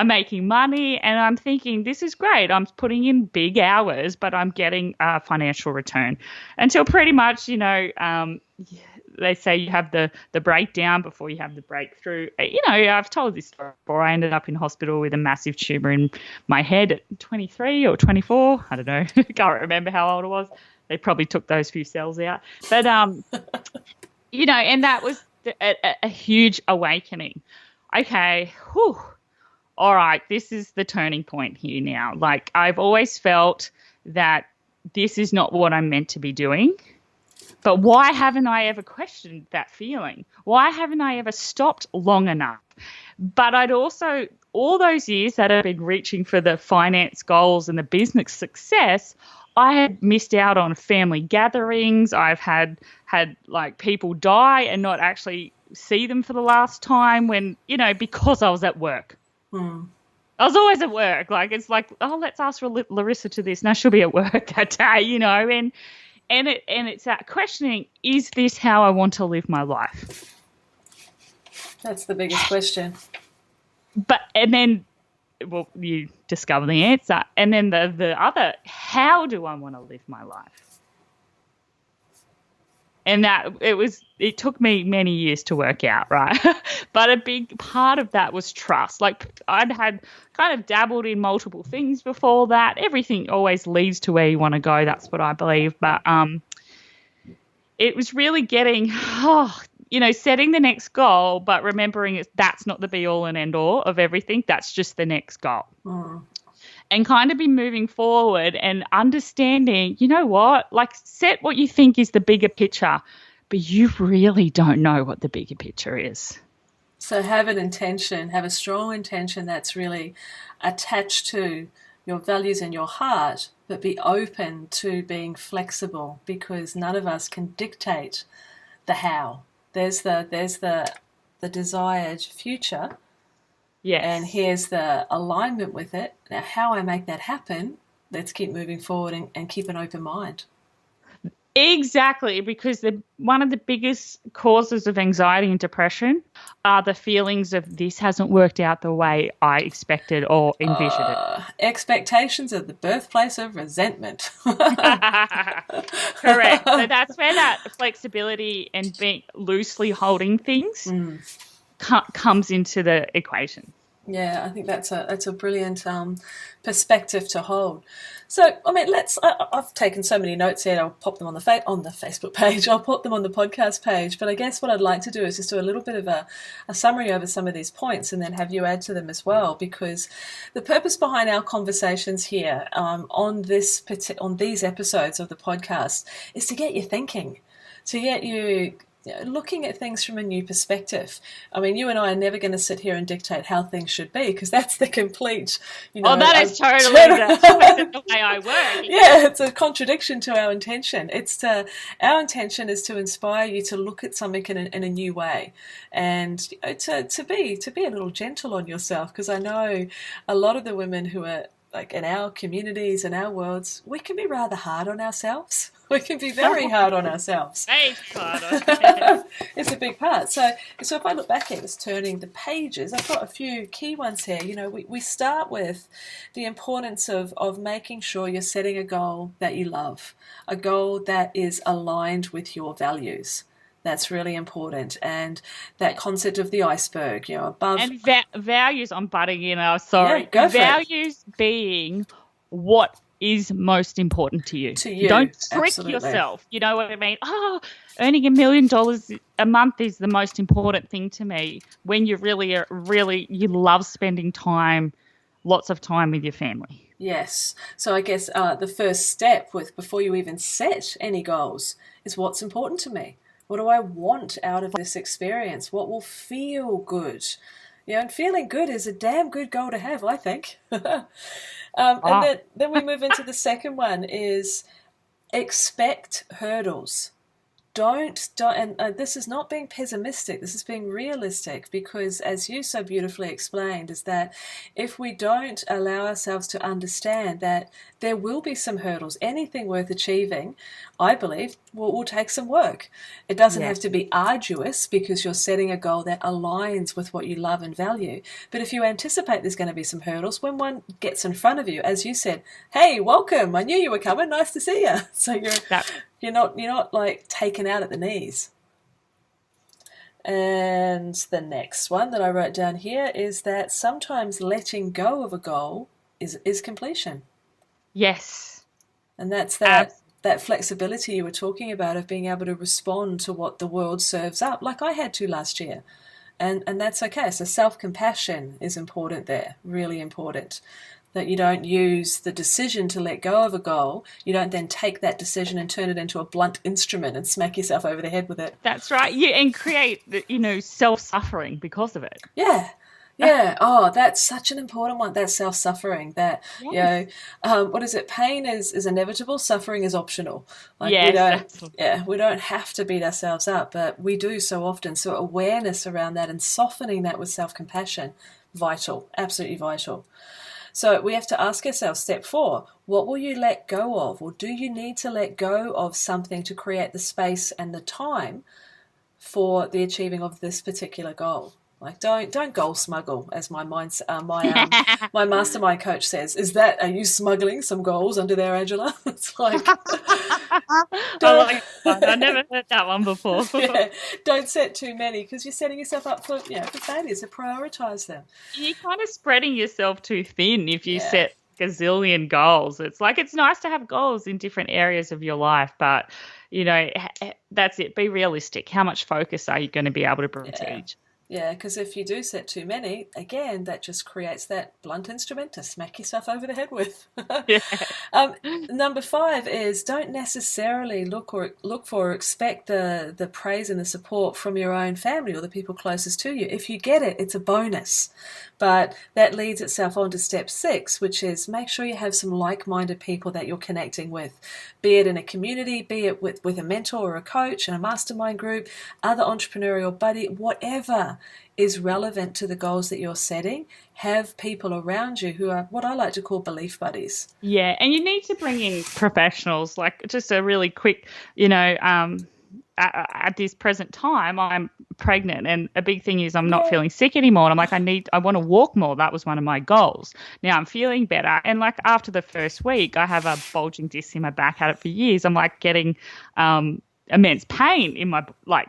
making money, and I'm thinking, this is great. I'm putting in big hours, but I'm getting a financial return. Until pretty much, they say you have the breakdown before you have the breakthrough. I've told this story before. I ended up in hospital with a massive tumour in my head at 23 or 24. I don't know. Can't remember how old I was. They probably took those few cells out. But, and that was a huge awakening. Okay, all right, this is the turning point here now. Like, I've always felt that this is not what I'm meant to be doing. But why haven't I ever questioned that feeling? Why haven't I ever stopped long enough? But I'd also, all those years that I've been reaching for the finance goals and the business success, I had missed out on family gatherings. I've had like people die and not actually see them for the last time when, because I was at work. I was always at work. Like, it's like, oh, let's ask Larissa to this. Now she'll be at work that day, and it's that questioning, is this how I want to live my life? That's the biggest question. And then, well, you discover the answer. And then the other, how do I want to live my life? And it took me many years to work out, right? But a big part of that was trust. Like, I'd had kind of dabbled in multiple things before that. Everything always leads to where you want to go. That's what I believe. But it was really getting, setting the next goal, but remembering that's not the be all and end all of everything. That's just the next goal. And kind of be moving forward and understanding, like, set what you think is the bigger picture, but you really don't know what the bigger picture is. So have a strong intention that's really attached to your values and your heart, but be open to being flexible, because none of us can dictate the how. There's the desired future, Yes. and here's the alignment with it. Now, how I make that happen, let's keep moving forward and keep an open mind. Exactly, because one of the biggest causes of anxiety and depression are the feelings of this hasn't worked out the way I expected or envisioned it. Expectations are the birthplace of resentment. Correct. So that's where that flexibility and being loosely holding things comes into the equation. Yeah, I think that's a brilliant perspective to hold. So, I mean, I've taken so many notes here. I'll pop them on the Facebook page. I'll put them on the podcast page. But I guess what I'd like to do is just do a little bit of a summary over some of these points, and then have you add to them as well. Because the purpose behind our conversations here on these episodes of the podcast is to get you thinking, to get you looking at things from a new perspective. I mean, you and I are never going to sit here and dictate how things should be, because that's the complete, that is totally the way I work. Yeah, it's a contradiction to our intention. Our intention is to inspire you to look at something in a new way, and to be a little gentle on yourself, because I know a lot of the women who are like in our communities and our worlds, we can be rather hard on ourselves. We can be very hard on ourselves. It's a big part. So if I look back at this, turning the pages, I've got a few key ones here. We start with the importance of making sure you're setting a goal that you love, a goal that is aligned with your values. That's really important. And that concept of the iceberg, above. And values, I'm butting in, sorry. Yeah, go for values it. Being what is most important to you. Don't trick absolutely. yourself. You know what I mean? Earning $1 million a month is the most important thing to me, when you you love spending lots of time with your family. Yes. So I guess the first step before you even set any goals is, what's important to me? What do I want out of this experience? What will feel good? And feeling good is a damn good goal to have, I think. And then we move into the second one, is expect hurdles. Don't, and this is not being pessimistic, this is being realistic, because as you so beautifully explained, is that if we don't allow ourselves to understand that there will be some hurdles, anything worth achieving, I believe, will take some work. It doesn't have to be arduous, because you're setting a goal that aligns with what you love and value. But if you anticipate there's going to be some hurdles, when one gets in front of you, as you said, hey, welcome, I knew you were coming, nice to see you. So you're not like taken out at the knees. And the next one that I wrote down here is that sometimes letting go of a goal is completion. Yes. And that's that flexibility you were talking about, of being able to respond to what the world serves up, like I had to last year. And that's okay. So self-compassion is important there, really important. That you don't use the decision to let go of a goal. You don't then take that decision and turn it into a blunt instrument and smack yourself over the head with it. That's right. And create, self-suffering because of it. Yeah. Yeah. Oh, that's such an important one. That self-suffering. That what is it? Pain is inevitable. Suffering is optional. Like we don't have to beat ourselves up, but we do so often. So awareness around that and softening that with self-compassion, vital. Absolutely vital. So we have to ask ourselves, step 4, what will you let go of? Or do you need to let go of something to create the space and the time for the achieving of this particular goal? Like, don't goal smuggle, as my mastermind coach says. Are you smuggling some goals under there, Angela? It's like, I never heard that one before. Don't set too many, because you're setting yourself up for failure. So prioritize them. You're kind of spreading yourself too thin if you set gazillion goals. It's like, it's nice to have goals in different areas of your life, but that's it. Be realistic. How much focus are you going to be able to bring to each? Yeah, because if you do set too many, again, that just creates that blunt instrument to smack yourself over the head with. Yeah. um, Number 5 is don't necessarily look for or expect the praise and the support from your own family or the people closest to you. If you get it, it's a bonus. But that leads itself on to step 6, which is make sure you have some like-minded people that you're connecting with, be it in a community, be it with a mentor or a coach and a mastermind group, other entrepreneurial buddy, whatever is relevant to the goals that you're setting. Have people around you who are what I like to call belief buddies. Yeah, and you need to bring in professionals. Like, just a really quick, at this present time, I'm pregnant, and a big thing is I'm not feeling sick anymore. And I'm like, I want to walk more. That was one of my goals. Now I'm feeling better, and like after the first week, I have a bulging disc in my back. Had it for years. I'm like getting immense pain in my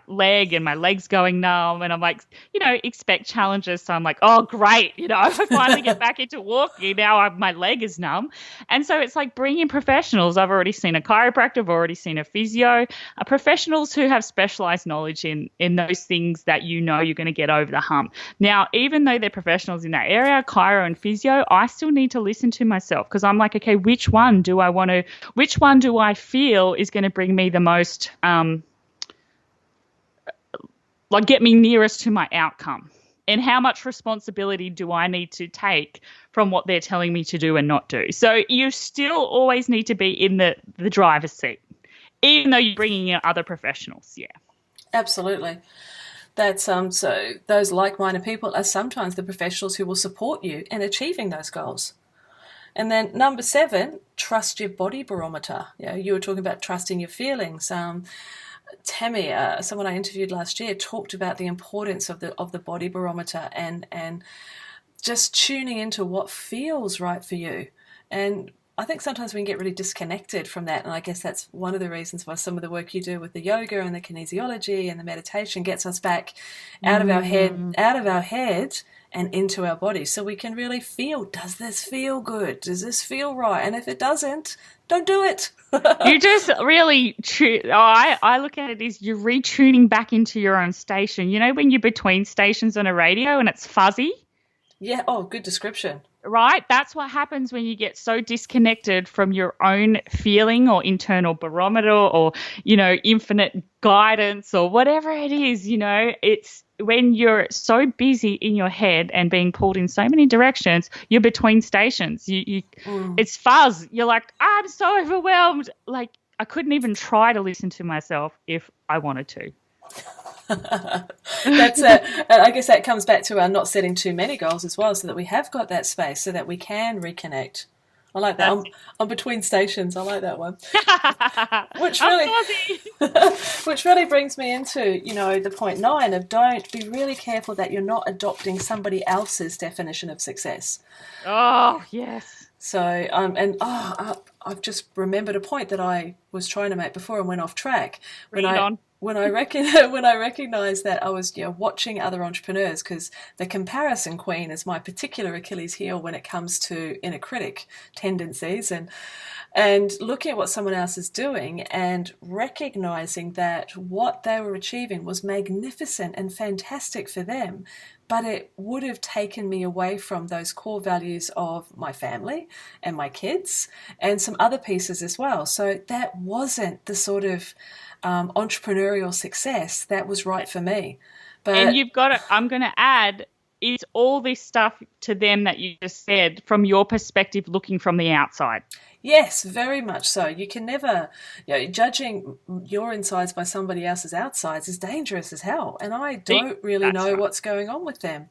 leg, and my legs going numb, and I'm like, expect challenges. So I'm like, oh great, if I finally get back into walking, now my leg is numb. And so it's like bringing professionals. I've already seen a chiropractor, I've already seen a physio, professionals who have specialized knowledge in those things that you're going to get over the hump. Now, even though they're professionals in that area, chiro and physio, I still need to listen to myself, because I'm like, okay, which one do I feel is going to bring me the most get me nearest to my outcome, and how much responsibility do I need to take from what they're telling me to do and not do. So you still always need to be in the driver's seat, even though you're bringing in other professionals. Yeah, absolutely. That's so those like-minded people are sometimes the professionals who will support you in achieving those goals. And then number 7, trust your body barometer. You were talking about trusting your feelings. Tammy, someone I interviewed last year, talked about the importance of the body barometer and just tuning into what feels right for you. And I think sometimes we can get really disconnected from that, and I guess that's one of the reasons why some of the work you do with the yoga and the kinesiology and the meditation gets us back out of our head and into our body, so we can really feel, does this feel good? Does this feel right? And if it doesn't, don't do it. You just really, I look at it as you're retuning back into your own station. When you're between stations on a radio and it's fuzzy? Yeah, oh, good description. Right? That's what happens when you get so disconnected from your own feeling or internal barometer or, infinite guidance or whatever it is, it's when you're so busy in your head and being pulled in so many directions, you're between stations. It's fuzz. You're like, I'm so overwhelmed. Like, I couldn't even try to listen to myself if I wanted to. That's it. And I guess that comes back to our not setting too many goals as well, so that we have got that space so that we can reconnect. I like that. I'm between stations. I like that one. Which really brings me into, the point 9 of don't be really careful that you're not adopting somebody else's definition of success. Oh, yes. So, I've just remembered a point that I was trying to make before and went off track. When I recognized that I was watching other entrepreneurs, because the comparison queen is my particular Achilles heel when it comes to inner critic tendencies, and looking at what someone else is doing and recognizing that what they were achieving was magnificent and fantastic for them, but it would have taken me away from those core values of my family and my kids and some other pieces as well. So that wasn't the sort of entrepreneurial success that was right for me. And I'm going to add, is all this stuff to them that you just said from your perspective, looking from the outside? Yes, very much so. You can never, judging your insides by somebody else's outsides is dangerous as hell. And I don't really know what's going on with them.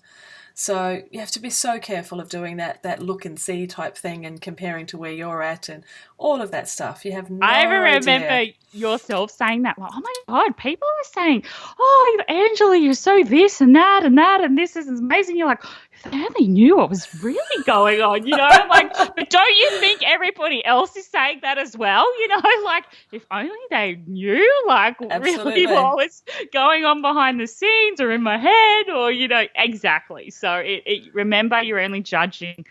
So you have to be so careful of doing that look and see type thing and comparing to where you're at and all of that stuff. You have no idea. I remember yourself saying that, like, oh my God, people are saying, oh, Angela, you're so this and that and this is amazing. You're like, if they only knew what was really going on, I'm like, but don't you think everybody else is saying that as well? Like, if only they knew, like, Absolutely. really what was going on behind the scenes or in my head or, exactly. So remember, you're only judging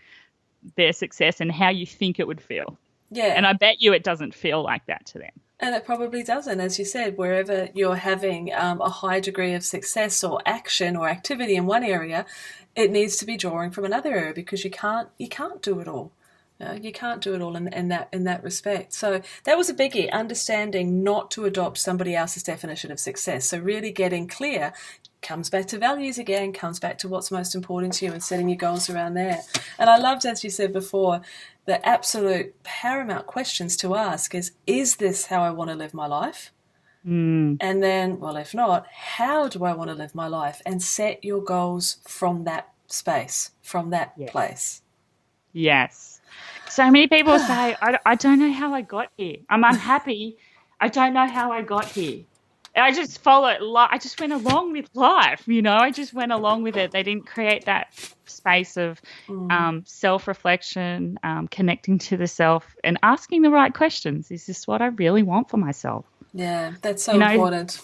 their success and how you think it would feel. Yeah. And I bet you it doesn't feel like that to them. And it probably doesn't, as you said, wherever you're having a high degree of success or action or activity in one area, it needs to be drawing from another area, because you can't do it all. You can't do it all in that respect. So that was a biggie, understanding not to adopt somebody else's definition of success. So really getting clear comes back to values again, comes back to what's most important to you, and setting your goals around there. And I loved, as you said before, the absolute paramount questions to ask is this how I want to live my life? And then, well, if not, how do I want to live my life? And set your goals from that space, from that place. Yes. So many people say, I don't know how I got here. I'm unhappy. I don't know how I got here. I just I just went along with life, I just went along with it. They didn't create that space of self-reflection, connecting to the self and asking the right questions. Is this what I really want for myself? Yeah, that's so important.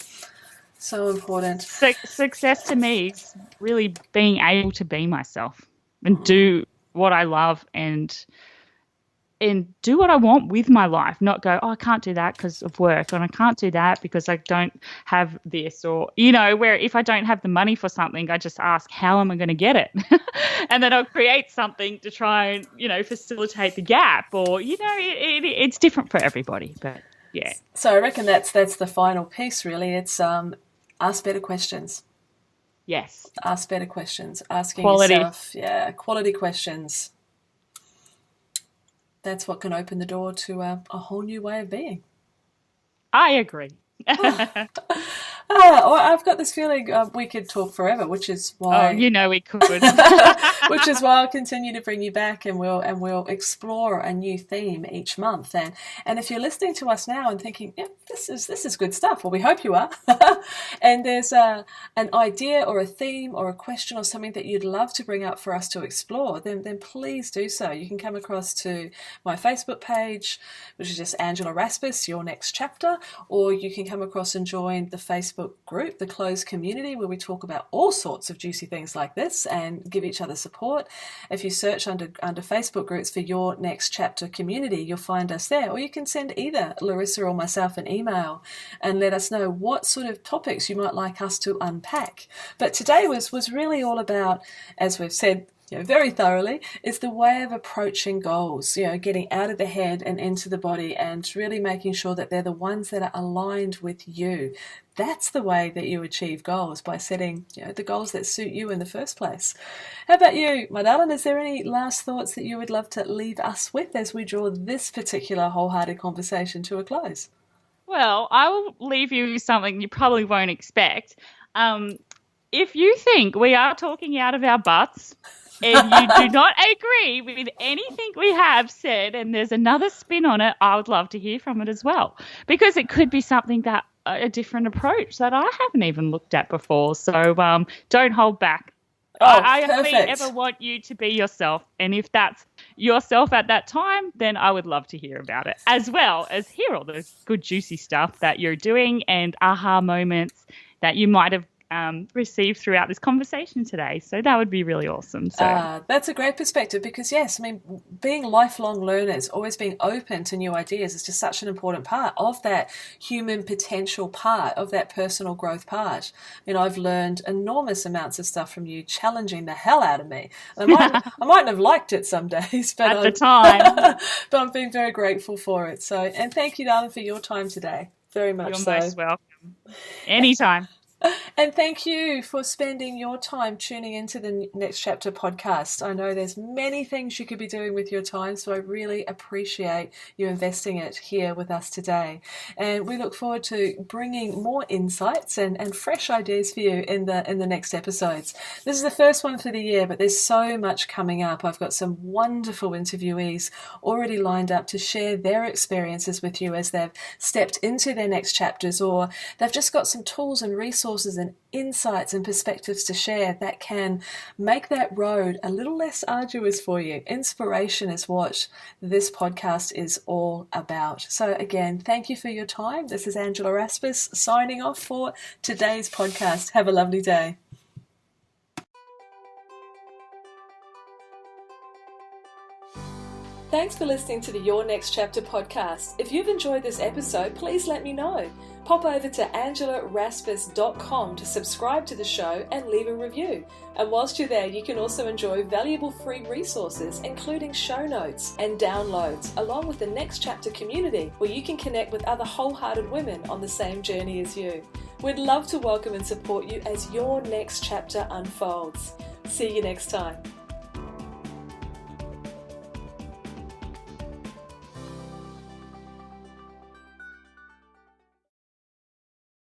So important. Success to me is really being able to be myself and do what I love and do what I want with my life, not go, I can't do that because of work, and I can't do that because I don't have this, or, where if I don't have the money for something, I just ask, how am I going to get it? And then I'll create something to try and, facilitate the gap, or, it's different for everybody, but yeah. So I reckon that's the final piece, really. It's ask better questions. Yes. Ask better questions. Asking quality. Yourself, quality questions. That's what can open the door to a whole new way of being. I agree. I've got this feeling we could talk forever, which is why we could. Which is why I'll continue to bring you back, and we'll explore a new theme each month. And if you're listening to us now and thinking, this is good stuff, well, we hope you are, and there's an idea or a theme or a question or something that you'd love to bring up for us to explore, then please do so. You can come across to my Facebook page, which is just Angela Raspass, Your Next Chapter, or you can come across and join the Facebook group, the closed community, where we talk about all sorts of juicy things like this and give each other support. If you search under Facebook groups for Your Next Chapter Community, you'll find us there. Or you can send either Larissa or myself an email and let us know what sort of topics you might like us to unpack. But today was really all about, as we've said, very thoroughly, is the way of approaching goals, getting out of the head and into the body, and really making sure that they're the ones that are aligned with you. That's the way that you achieve goals, by setting, the goals that suit you in the first place. How about you, my darling? Is there any last thoughts that you would love to leave us with as we draw this particular wholehearted conversation to a close? Well, I will leave you with something you probably won't expect. If you think we are talking out of our butts, and you do not agree with anything we have said, and there's another spin on it, I would love to hear from it as well, because it could be something that a different approach that I haven't even looked at before. So don't hold back. I only ever want you to be yourself, and if that's yourself at that time, then I would love to hear about it, as well as hear all the good juicy stuff that you're doing and aha moments that you might have received throughout this conversation today. So that would be really awesome. So that's a great perspective, because yes, being lifelong learners, always being open to new ideas, is just such an important part of that human potential part, of that personal growth part. I've learned enormous amounts of stuff from you, challenging the hell out of me. I mightn't have liked it some days, but at the time, but I'm being very grateful for it. So, and thank you, darling, for your time today. Very much so. You're most welcome. Anytime. And thank you for spending your time tuning into the Next Chapter podcast. I know there's many things you could be doing with your time, so I really appreciate you investing it here with us today. And we look forward to bringing more insights and fresh ideas for you in the next episodes. This is the first one for the year, but there's so much coming up. I've got some wonderful interviewees already lined up to share their experiences with you as they've stepped into their next chapters, or they've just got some tools and resources and insights and perspectives to share that can make that road a little less arduous for you. Inspiration is what this podcast is all about. So again, thank you for your time. This is Angela Raspass signing off for today's podcast. Have a lovely day. Thanks for listening to the Your Next Chapter podcast. If you've enjoyed this episode, please let me know. Pop over to AngelaRaspass.com to subscribe to the show and leave a review. And whilst you're there, you can also enjoy valuable free resources, including show notes and downloads, along with the Next Chapter community, where you can connect with other wholehearted women on the same journey as you. We'd love to welcome and support you as your next chapter unfolds. See you next time.